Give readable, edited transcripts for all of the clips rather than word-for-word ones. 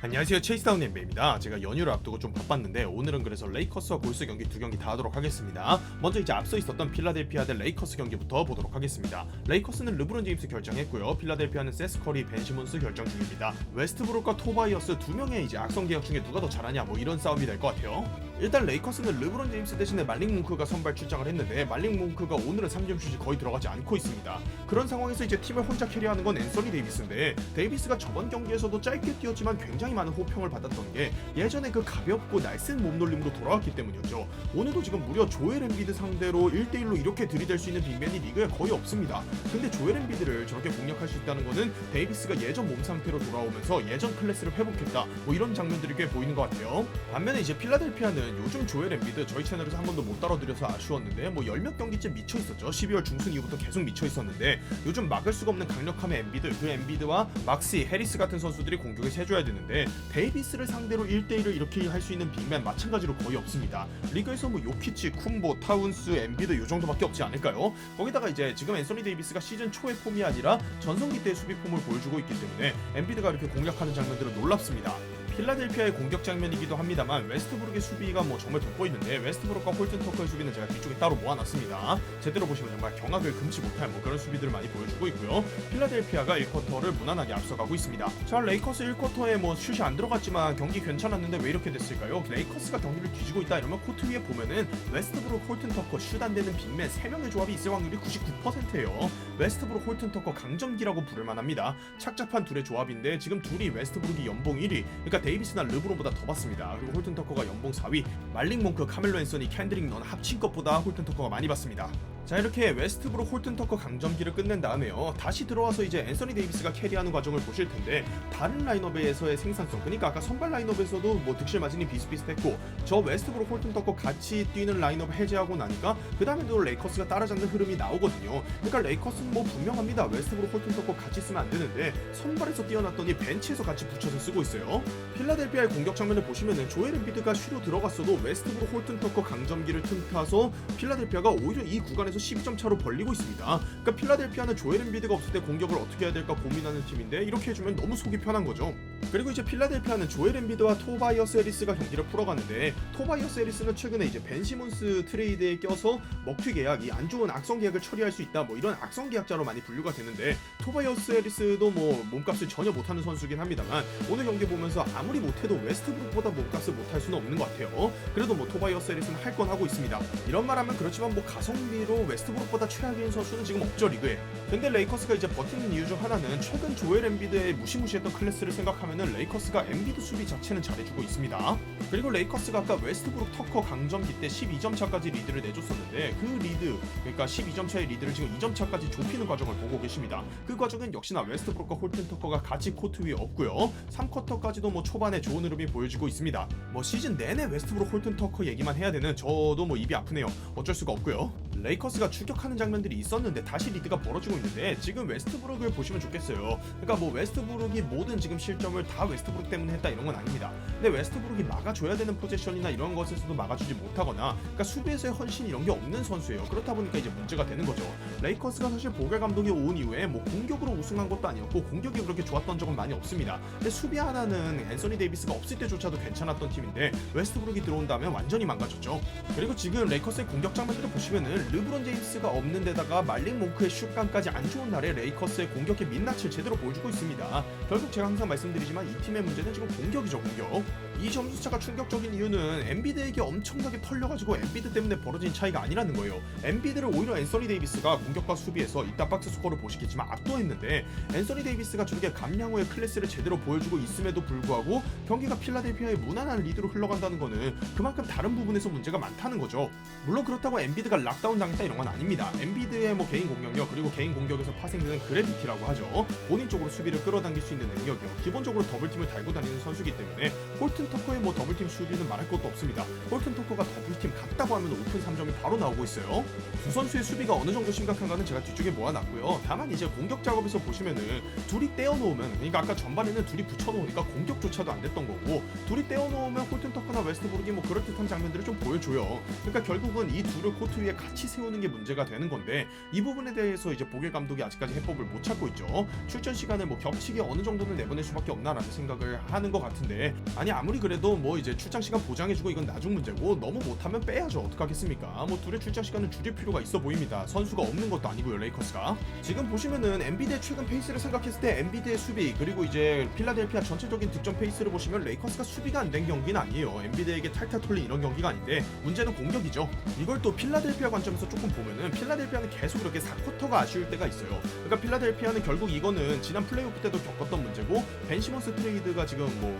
안녕하세요, 체이스다운 엠베입니다. 제가 연휴를 앞두고 좀 바빴는데 오늘은 그래서 레이커스와 골스 경기 두 경기 다 하도록 하겠습니다. 먼저 이제 앞서 있었던 필라델피아 대 레이커스 경기부터 보도록 하겠습니다. 레이커스는 르브론 제임스 결정했고요. 필라델피아는 세스 커리, 벤 시몬스 결정 중입니다. 웨스트브룩과 토바이어스 두 명의 이제 악성 계약 중에 누가 더 잘하냐 뭐 이런 싸움이 될 것 같아요. 일단 레이커스는 르브론 제임스 대신에 말릭 뭉크가 선발 출장을 했는데 말릭 뭉크가 오늘은 3점 슛이 거의 들어가지 않고 있습니다. 그런 상황에서 이제 팀을 혼자 캐리하는 건 앤서니 데이비스인데, 데이비스가 저번 경기에서도 짧게 뛰었지만 굉장히 많은 호평을 받았던 게 예전에 그 가볍고 날쌘 몸놀림으로 돌아왔기 때문이었죠. 오늘도 지금 무려 조엘 엠비드 상대로 1대1로 이렇게 들이댈 수 있는 빅맨이 리그에 거의 없습니다. 근데 조엘 엠비드를 저렇게 공략할 수 있다는 거는 데이비스가 예전 몸 상태로 돌아오면서 예전 클래스를 회복했다 뭐 이런 장면들이 꽤 보이는 것 같아요. 반면에 이제 필라델피아는 요즘 조엘 엠비드 저희 채널에서 한 번도 못 다뤄드려서 아쉬웠는데 뭐 10몇 경기쯤 미쳐있었죠. 12월 중순 이후부터 계속 미쳐있었는데 요즘 막을 수가 없는 강력함의 엠비드, 그 엠비드와 막시, 해리스 같은 선수들이 공격에서 해줘야 되는데 데이비스를 상대로 1대1을 이렇게 할 수 있는 빅맨 마찬가지로 거의 없습니다. 리그에서 뭐 요키치, 쿰보, 타운스, 엠비드 요 정도밖에 없지 않을까요? 거기다가 이제 지금 앤서니 데이비스가 시즌 초의 폼이 아니라 전성기 때의 수비 폼을 보여주고 있기 때문에 엠비드가 이렇게 공략하는 장면들은 놀랍습니다. 필라델피아의 공격 장면이기도 합니다만 웨스트브룩의 수비가 뭐 정말 돋보이는데, 웨스트브룩과 홀튼 터커의 수비는 제가 뒤쪽에 따로 모아놨습니다. 제대로 보시면 정말 경악을 금치 못할 뭐 그런 수비들을 많이 보여주고 있고요. 필라델피아가 1쿼터를 무난하게 앞서가고 있습니다. 자, 레이커스 1쿼터에 뭐 슛이 안 들어갔지만 경기 괜찮았는데 왜 이렇게 됐을까요? 레이커스가 경기를 뒤지고 있다 이러면 코트 위에 보면은 웨스트브룩, 홀튼 터커, 슛 안 되는 빅맨 3명의 조합이 있을 확률이 99%예요. 웨스트브룩, 홀튼 터커 강점기라고 부를만합니다. 착잡한 둘의 조합인데 지금 둘이 웨스트브룩이 연봉 1위, 그러니까 데이비스나 르브론보다 더 받습니다. 그리고 홀튼 터커가 연봉 4위, 말릭 몽크, 카멜로 앤서니, 캔드릭 넌 합친 것보다 홀튼 터커가 많이 받습니다. 자, 이렇게 웨스트브룩, 홀튼 터커 강점기를 끝낸 다음에요, 다시 들어와서 이제 앤서니 데이비스가 캐리하는 과정을 보실 텐데, 다른 라인업에서의 생산성, 그러니까 아까 선발 라인업에서도 뭐 득실 마진이 비슷비슷했고 저 웨스트브룩, 홀튼 터커 같이 뛰는 라인업 해제하고 나니까 그 다음에도 레이커스가 따라잡는 흐름이 나오거든요. 그러니까 레이커스는 뭐 분명합니다. 웨스트브룩, 홀튼 터커 같이 쓰면 안 되는데 선발에서 뛰어났더니 벤치에서 같이 붙여서 쓰고 있어요. 필라델피아의 공격 장면을 보시면은 조엘 엠비드가 쉬로 들어갔어도 웨스트브룩, 홀튼 터커 강점기를 틈타서 필라델피아가 오히려 이 구간에서 12점 차로 벌리고 있습니다. 그러니까 필라델피아는 조엘 엠비드가 없을 때 공격을 어떻게 해야 될까 고민하는 팀인데 이렇게 해주면 너무 속이 편한 거죠. 그리고 이제 필라델피아는 조엘 엠비드와 토바이어스 해리스가 경기를 풀어가는데, 토바이어스 해리스는 최근에 이제 벤 시몬스 트레이드에 껴서 먹튀 계약, 이 안 좋은 악성 계약을 처리할 수 있다 뭐 이런 악성 계약자로 많이 분류가 되는데, 토바이어스 해리스도 뭐 몸값을 전혀 못하는 선수긴 합니다만 오늘 경기 보면서 아무리 못해도 웨스트브룩보다 몸값을 못할 수는 없는 것 같아요. 그래도 뭐 토바이어스 해리스는 할 건 하고 있습니다. 이런 말 하면 그렇지만 뭐 가성비로 웨스트브룩보다 최악인 선수는 지금 없죠, 리그에. 근데 레이커스가 이제 버티는 이유 중 하나는 최근 조엘 엠비드의 무시무시했던 클래스를 생각하면은 레이커스가 엠비드 수비 자체는 잘해주고 있습니다. 그리고 레이커스가 아까 웨스트브룩, 터커 강점기 때 12점 차까지 리드를 내줬었는데 그 리드, 그러니까 12점 차의 리드를 지금 2점 차까지 좁히는 과정을 보고 계십니다. 그 과정은 역시나 웨스트브룩과 홀튼 터커가 같이 코트 위에 없고요. 3쿼터까지도 뭐 초반에 좋은 흐름이 보여지고 있습니다. 뭐 시즌 내내 웨스트브룩, 홀튼 터커 얘기만 해야 되는 저도 뭐 입이 아프네요. 어쩔 수가 없고요. 레이커스가 추격하는 장면들이 있었는데 다시 리드가 벌어지고 있는데, 지금 웨스트브룩을 보시면 좋겠어요. 그러니까 뭐 웨스트브룩이 모든 지금 실점을 다 웨스트브룩 때문에 했다 이런 건 아닙니다. 근데 웨스트브룩이 막아줘야 되는 포지션이나 이런 것에서도 막아주지 못하거나, 그러니까 수비에서의 헌신 이런 게 없는 선수예요. 그렇다 보니까 이제 문제가 되는 거죠. 레이커스가 사실 보겔 감독이 온 이후에 뭐 공격으로 우승한 것도 아니었고 공격이 그렇게 좋았던 적은 많이 없습니다. 근데 수비 하나는 앤서니 데이비스가 없을 때조차도 괜찮았던 팀인데 웨스트브룩이 들어온다면 완전히 망가졌죠. 그리고 지금 레이커스의 공격 장면들을 보시면은 르브론 제임스가 없는 데다가 말릭 몽크의 슛감까지 안 좋은 날에 레이커스의 공격의 민낯을 제대로 보여주고 있습니다. 결국 제가 항상 말씀드리지만 이 팀의 문제는 지금 공격이죠, 공격. 이 점수차가 충격적인 이유는 엠비드에게 엄청나게 털려가지고 엠비드 때문에 벌어진 차이가 아니라는 거예요. 엠비드를 오히려 앤서니 데이비스가 공격과 수비에서 이따 박스 스코어를 보시겠지만 압도했는데, 앤서니 데이비스가 저렇게 감량호의 클래스를 제대로 보여주고 있음에도 불구하고 경기가 필라델피아의 무난한 리드로 흘러간다는 거는 그만큼 다른 부분에서 문제가 많다는 거죠. 물론 그렇다고 엠비드가 락다운 당했다 이런 건 아닙니다. 엠비드의 뭐 개인 공격력, 그리고 개인 공격에서 파생되는 그래비티라고 하죠. 본인 쪽으로 수비를 끌어당길 수 있는 능력이요. 기본적으로 더블팀을 달고 다니는 선수이기 때문에 홀튼 터커의 뭐 더블팀 수비는 말할 것도 없습니다. 홀튼 터커가 더블팀 갔다고 하면 오픈 3점이 바로 나오고 있어요. 두 선수의 수비가 어느 정도 심각한가는 제가 뒤쪽에 모아놨고요. 다만 이제 공격 작업에서 보시면은 둘이 떼어놓으면, 그러니까 아까 전반에는 둘이 붙여놓으니까 공격조차도 안 됐던 거고, 둘이 떼어놓으면 홀튼 터커나 웨스트브룩이 뭐 그럴듯한 장면들을 좀 보여줘요. 그러니까 결국은 이 둘을 코트 위에 같이 세우는 게 게 문제가 되는 건데 이 부분에 대해서 이제 보길 감독이 아직까지 해법을 못 찾고 있죠. 출전 시간을 뭐 겹치게 어느 정도는 내보낼 수밖에 없나라는 생각을 하는 것 같은데, 아니 아무리 그래도 뭐 이제 출장 시간 보장해주고 이건 나중 문제고 너무 못하면 빼야죠. 어떡하겠습니까? 뭐 둘의 출장 시간은 줄일 필요가 있어 보입니다. 선수가 없는 것도 아니고요, 레이커스가. 지금 보시면은 엔비디의 최근 페이스를 생각했을 때 엔비디의 수비 그리고 이제 필라델피아 전체적인 득점 페이스를 보시면 레이커스가 수비가 안 된 경기는 아니에요. 엔비디에게 탈탈 털린 이런 경기가 아닌데 문제는 공격이죠. 이걸 또 필라델피아 관점에서 조금 보면은 필라델피아는 계속 이렇게 4쿼터가 아쉬울 때가 있어요. 그러니까 필라델피아는 결국 이거는 지난 플레이오프 때도 겪었던 문제고 벤 시몬스 트레이드가 지금 뭐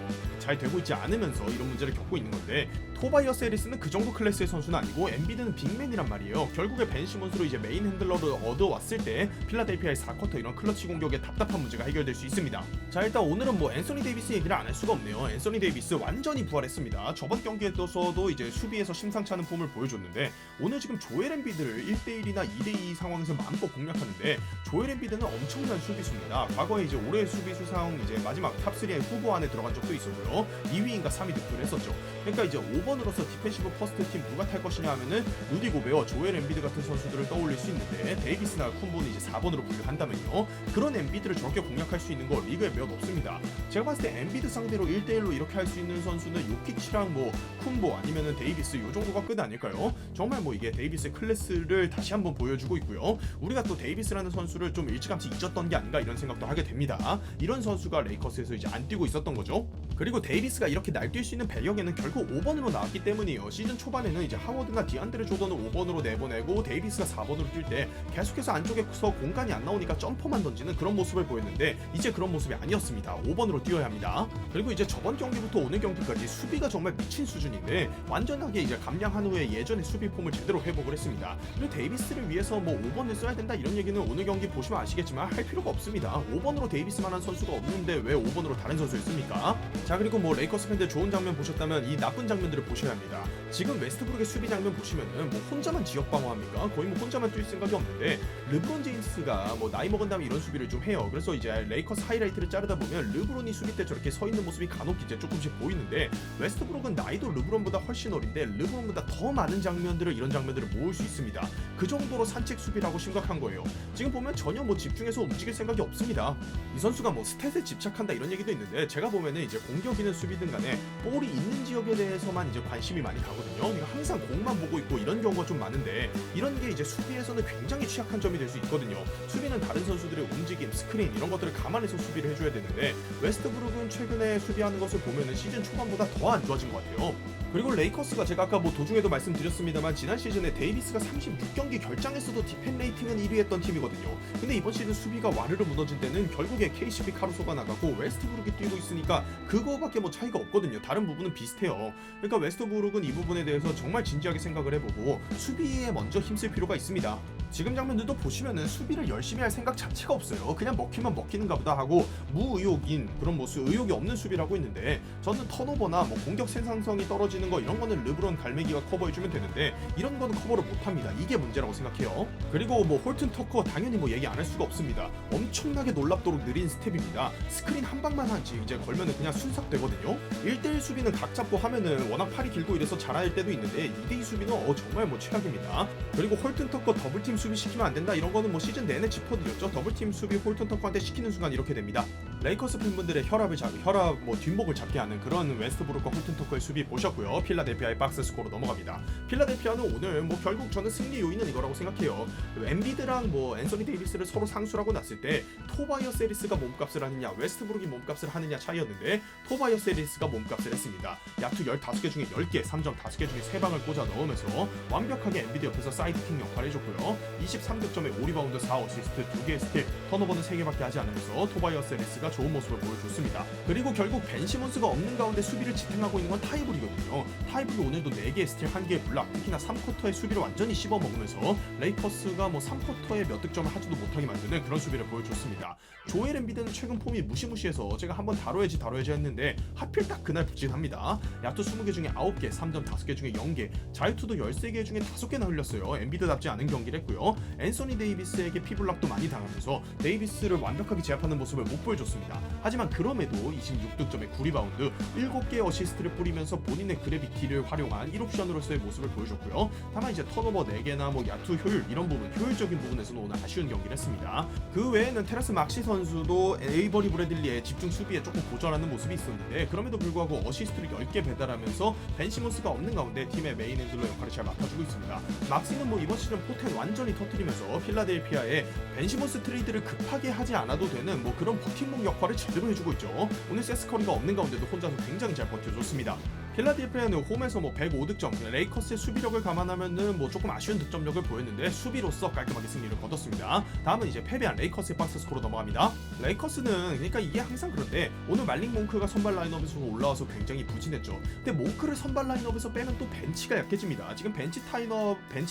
잘 되고 있지 않으면서 이런 문제를 겪고 있는 건데, 토바이어스 해리스는 그 정도 클래스의 선수는 아니고 엔비드는 빅맨이란 말이에요. 결국에 벤 시몬스로 이제 메인 핸들러를 얻어왔을 때 필라델피아의 4쿼터 이런 클러치 공격의 답답한 문제가 해결될 수 있습니다. 자, 일단 오늘은 뭐 앤서니 데이비스 얘기를 안 할 수가 없네요. 앤서니 데이비스 완전히 부활했습니다. 저번 경기에서도 이제 수비에서 심상치 않은 폼을 보여줬는데 오늘 지금 조엘 엠비드를 1대1이나 2대2 상황에서 마음껏 공략하는데, 조엘 엠비드는 엄청난 수비수입니다. 과거에 이제 올해 수비수상 이제 마지막 탑3의 후보 안에 들어간 적도 있었고요. 2위인가 3위 득표를 했었죠. 그러니까 이제 5번으로서 디펜시브 퍼스트 팀 누가 탈 것이냐 하면은 루디 고베어, 조엘 엠비드 같은 선수들을 떠올릴 수 있는데, 데이비스나 쿤보는 이제 4번으로 분류한다면요. 그런 엠비드를 저렇게 공략할 수 있는 거 리그에 몇 없습니다. 제가 봤을 때 엠비드 상대로 1대1로 이렇게 할 수 있는 선수는 요키치랑 뭐 쿤보 아니면은 데이비스 요 정도가 끝 아닐까요? 정말 뭐 이게 데이비스의 클래스를 다시 한번 보여주고 있고요. 우리가 또 데이비스라는 선수를 좀 일찌감치 잊었던 게 아닌가 이런 생각도 하게 됩니다. 이런 선수가 레이커스에서 이제 안 뛰고 있었던 거죠. 그리고 데이비스가 이렇게 날뛸 수 있는 배경에는 결국 5번으로 나왔기 때문이에요. 시즌 초반에는 이제 하워드나 디안드레 조던을 5번으로 내보내고 데이비스가 4번으로 뛸 때 계속해서 안쪽에서 공간이 안 나오니까 점퍼만 던지는 그런 모습을 보였는데, 이제 그런 모습이 아니었습니다. 5번으로 뛰어야 합니다. 그리고 이제 저번 경기부터 오늘 경기까지 수비가 정말 미친 수준인데 완전하게 이제 감량한 후에 예전의 수비 폼을 제대로 회복을 했습니다. 그리고 데이비스를 위해서 뭐 5번을 써야 된다 이런 얘기는 오늘 경기 보시면 아시겠지만 할 필요가 없습니다. 5번으로 데이비스만한 선수가 없는데 왜 5번으로 다른 선수를 씁니까? 자, 그리고 뭐 레이커스 팬들 좋은 장면 보셨다면 이 나쁜 장면들을 보셔야 합니다. 지금 웨스트브룩의 수비 장면 보시면은 뭐 혼자만 지역 방어합니까? 거의 뭐 혼자만 뛸 생각이 없는데, 르브론 제임스가 뭐 나이 먹은 다음에 이런 수비를 좀 해요. 그래서 이제 레이커스 하이라이트를 자르다 보면 르브론이 수비 때 저렇게 서 있는 모습이 간혹 이제 조금씩 보이는데, 웨스트브룩은 나이도 르브론보다 훨씬 어린데 르브론보다 더 많은 장면들을, 이런 장면들을 모을 수 있습니다. 그 정도로 산책 수비라고 심각한 거예요. 지금 보면 전혀 뭐 집중해서 움직일 생각이 없습니다. 이 선수가 뭐 스탯에 집착한다 이런 얘기도 있는데, 제가 보면은 이제 공격이든 수비든 간에 볼이 있는 지역에 대해서만 이제 관심이 많이 가거든요. 그러니까 항상 공만 보고 있고 이런 경우가 좀 많은데, 이런 게 이제 수비에서는 굉장히 취약한 점이 될 수 있거든요. 수비는 다른 선수들의 움직임, 스크린 이런 것들을 감안해서 수비를 해줘야 되는데, 웨스트브룩은 최근에 수비하는 것을 보면은 시즌 초반보다 더 안 좋아진 것 같아요. 그리고 레이커스가 제가 아까 뭐 도중에도 말씀드렸습니다만 지난 시즌에 데이비스가 36경기 결장에서도 디펜 레이팅은 1위 했던 팀이거든요. 근데 이번 시즌 수비가 와르르 무너진 때는 결국에 KCP 카루소가 나가고 웨스트브룩이 뛰고 있으니까 그거밖에 뭐 차이가 없거든요. 다른 부분은 비슷해요. 그러니까 웨스트브룩은 이 부분에 대해서 정말 진지하게 생각을 해보고 수비에 먼저 힘쓸 필요가 있습니다. 지금 장면들도 보시면은 수비를 열심히 할 생각 자체가 없어요. 그냥 먹히면 먹히는가 보다 하고 무의욕인 그런 모습, 의욕이 없는 수비를 하고 있는데, 저는 턴오버나 뭐 공격 생산성이 떨어지는 거 이런 거는 르브론 갈매기가 커버해주면 되는데 이런 거는 커버를 못합니다. 이게 문제라고 생각해요. 그리고 뭐 홀튼 터커 당연히 뭐 얘기 안 할 수가 없습니다. 엄청나게 놀랍도록 느린 스텝입니다. 스크린 한 방만 한지 이제 걸면은 그냥 순삭되거든요. 1대1 수비는 각 잡고 하면은 워낙 팔이 길고 이래서 잘할 때도 있는데 2대2 수비는 정말 뭐 최악입니다. 그리고 홀튼 터커 더블팀 수비 시키면 안 된다 이런 거는 뭐 시즌 내내 짚어드렸죠. 더블팀 수비 홀튼 터커한테 시키는 순간 이렇게 됩니다. 레이커스 팬분들의 혈압 뭐 뒷목을 잡게 하는 그런 웨스트브룩과 홀튼 터커의 수비 보셨고요. 필라델피아의 박스 스코어로 넘어갑니다. 필라델피아는 오늘 뭐 결국 저는 승리 요인은 이거라고 생각해요. 엠비드랑 뭐 앤서니 데이비스를 서로 상수라고 놨을 때 토바이어스 해리스가 몸값을 하느냐 웨스트브룩이 몸값을 하느냐 차이였는데, 토바이어스 해리스가 몸값을 했습니다. 야투 15개 중에 10개, 3점 5개 중에 3방을 꽂아 넣으면서 완벽하게 엠비드 옆에서 사이드킥 역할을 해줬고요. 23득점에 5리바운드 4어시스트 2개의 스틸, 턴오버는 3개밖에 하지 않으면서 토바이어스 해리스가 좋은 모습을 보여줬습니다. 그리고 결국 벤 시몬스가 없는 가운데 수비를 지탱하고 있는 건 타이블이거든요. 타이블이 오늘도 4개의 스틸 1개의 블락, 특히나 3쿼터의 수비를 완전히 씹어먹으면서 레이커스가 뭐 3쿼터에 몇 득점을 하지도 못하게 만드는 그런 수비를 보여줬습니다. 조엘 엠비드는 최근 폼이 무시무시해서 제가 한번 다뤄야지 했는데 하필 딱 그날 부진합니다. 야투 20개 중에 9개, 3점 5개 중에 0개, 자유투도 13개 중에 5개나 흘렸어요. 엠비드답지 않은 경기를 했고요. 앤서니 데이비스에게 피블락도 많이 당하면서 데이비스를 완벽하게 제압하는 모습을 못 보여줬습니다. 있습니다. 하지만 그럼에도 26득점에 9리바운드, 7개의 어시스트를 뿌리면서 본인의 그래비티를 활용한 1옵션으로서의 모습을 보여줬고요. 다만 이제 턴오버 4개나 뭐 야투 효율 이런 부분, 효율적인 부분에서는 오늘 아쉬운 경기를 했습니다. 그 외에는 테라스 막시 선수도 에이버리 브래들리의 집중 수비에 조금 고전하는 모습이 있었는데 그럼에도 불구하고 어시스트를 10개 배달하면서 벤 시몬스가 없는 가운데 팀의 메인 핸들러 역할을 잘 맡아주고 있습니다. 막시는 뭐 이번 시즌 포텐 완전히 터뜨리면서 필라델피아의 벤 시몬스 트레이드를 급하게 하지 않아도 되는 뭐 그런 버팀목 역할을 제대로 해주고 있죠. 오늘 세스 커리가 없는 가운데도 혼자서 굉장히 잘 버텨줬습니다. 필라델피아는 홈에서 뭐 105득점, 레이커스의 수비력을 감안하면은 뭐 조금 아쉬운 득점력을 보였는데 수비로서 깔끔하게 승리를 거뒀습니다. 다음은 이제 패배한 레이커스의 박스 스코어로 넘어갑니다. 레이커스는 그러니까 이게 항상 그런데 오늘 말릭 몽크가 선발 라인업에서 올라와서 굉장히 부진했죠. 근데 몽크를 선발 라인업에서 빼면 또 벤치가 약해집니다. 지금 벤치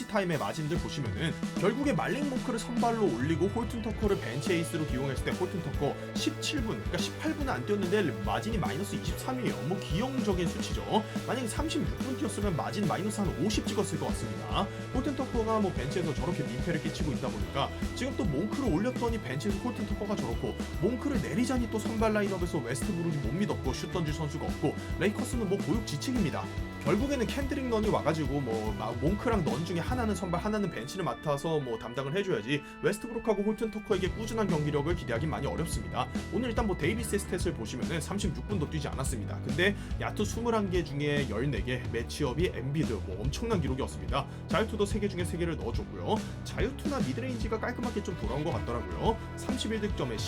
타임의 마진들 보시면은 결국에 말릭 몽크를 선발로 올리고 홀튼 터커를 벤치 에이스로 기용했을 때 홀튼 터커 17분, 그러니까 18분은 안 뛰었는데 마진이 마이너스 23이에요. 뭐 기형적인 수치죠. 만약에 36분 뛰었으면 마진 마이너스 한 50 찍었을 것 같습니다. 홀튼 터커가 뭐 벤치에서 저렇게 민폐를 끼치고 있다 보니까 지금 또 몽크를 올렸더니 벤치에서 홀튼 터커가 저렇고 몽크를 내리자니 또 선발 라인업에서 웨스트브룩이 못 믿었고 슛 던질 선수가 없고 레이커스는 뭐 보육지책입니다. 결국에는 캔드릭 넌이 와가지고 뭐 몽크랑 넌 중에 하나는 선발 하나는 벤치를 맡아서 뭐 담당을 해줘야지 웨스트브룩하고 홀튼 터커에게 꾸준한 경기력을 기대하기 많이 어렵습니다. 오늘 일단 뭐 데이비스의 스탯을 보시면은 36분도 뛰지 않았습니다. 근데 야투 21개 중에 14개, 매치업이 엠비드 뭐 엄청난 기록이었습니다. 자유투도 3개 중에 3개를 넣어줬고요. 자유투나 미드레인지가 깔끔하게 좀 돌아온 것 같더라고요. 31득점에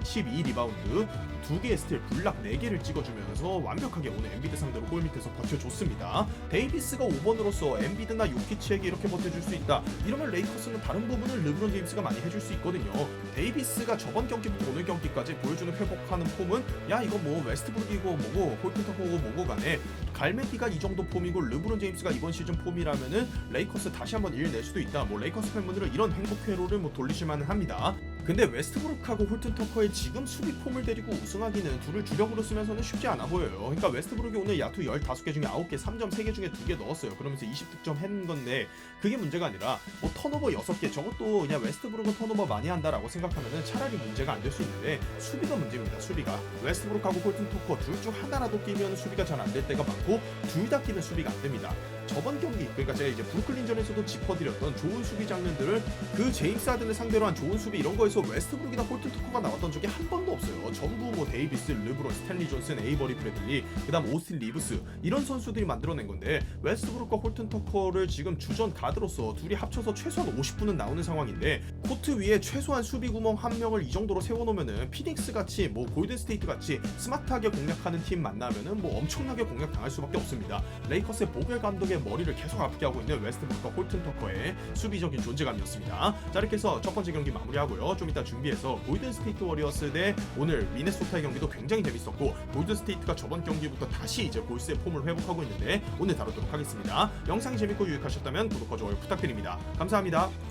12 리바운드, 2개의 스틸, 블락 4개를 찍어주면서 완벽하게 오늘 엠비드 상대로 골 밑에서 버텨줬습니다. 데이비스가 5번으로서 엠비드나 요키치에게 이렇게 버텨줄 수 있다. 이러면 레이커스는 다른 부분을 르브론 제임스가 많이 해줄 수 있거든요. 데이비스가 저번 경기부터 오늘 경기까지 보여주는 회복하는 폼은 야 이거 뭐 웨스트브룩이고 뭐고 홀튼 터커고 뭐고 간에 갈메디가 이 정도 폼이고 르브론 제임스가 이번 시즌 폼이라면은 레이커스 다시 한번 일 낼 수도 있다. 뭐 레이커스 팬분들은 이런 행복 회로를 뭐 돌리실 만은 합니다. 근데 웨스트브룩하고 홀튼 터커의 지금 수비 폼을 데리고 우승하기는 둘을 주력으로 쓰면서는 쉽지 않아 보여요. 그러니까 웨스트브룩이 오늘 야투 15개 중에 9개, 3점 3개 중에 2개 넣었어요. 그러면서 20득점 했는 건데 그게 문제가 아니라 뭐 턴오버 6개 저것도 그냥 웨스트브룩은 턴오버 많이 한다라고 생각하면은 차라리 문제가 안 될 수 있는데 수비가 문제입니다. 수비가 웨스트브룩하고 홀튼 터커 둘 중 하나라도 끼면 수비가 잘 안 될 때가 많고 둘 다 끼면 수비가 안 됩니다. 저번 경기 그러니까 제가 이제 브루클린전에서도 짚어드렸던 좋은 수비 장면들을 그 제임스 하든을 상대로 한 좋은 수비 이런 거에서 웨스트브룩이나 홀튼 터커가 나왔던 적이 한 번도 없어요. 전부 뭐 데이비스, 르브론, 스탠리 존슨, 에이버리 브래들리, 그다음 오스틴 리브스 이런 선수들이 만들어낸 건데 웨스트브룩과 홀튼 터커를 지금 주전 가드로서 둘이 합쳐서 최소한 50분은 나오는 상황인데 코트 위에 최소한 수비 구멍 한 명을 이 정도로 세워놓으면은 피닉스 같이 뭐 골든 스테이트 같이 스마트하게 공략하는 팀 만나면은 뭐 엄청나게 공략 당할 수밖에 없습니다. 레이커스의 보겔 감독의 머리를 계속 아프게 하고 있는 웨스트브룩과 홀튼 터커의 수비적인 존재감이었습니다. 자 이렇게 해서 첫 번째 경기 마무리하고요. 좀 이따 준비해서 골든 스테이트 워리어스 대 오늘 미네소타의 경기도 굉장히 재밌었고 골든 스테이트가 저번 경기부터 다시 이제 골스의 폼을 회복하고 있는데 오늘 다루도록 하겠습니다. 영상이 재밌고 유익하셨다면 구독과 좋아요 부탁드립니다. 감사합니다.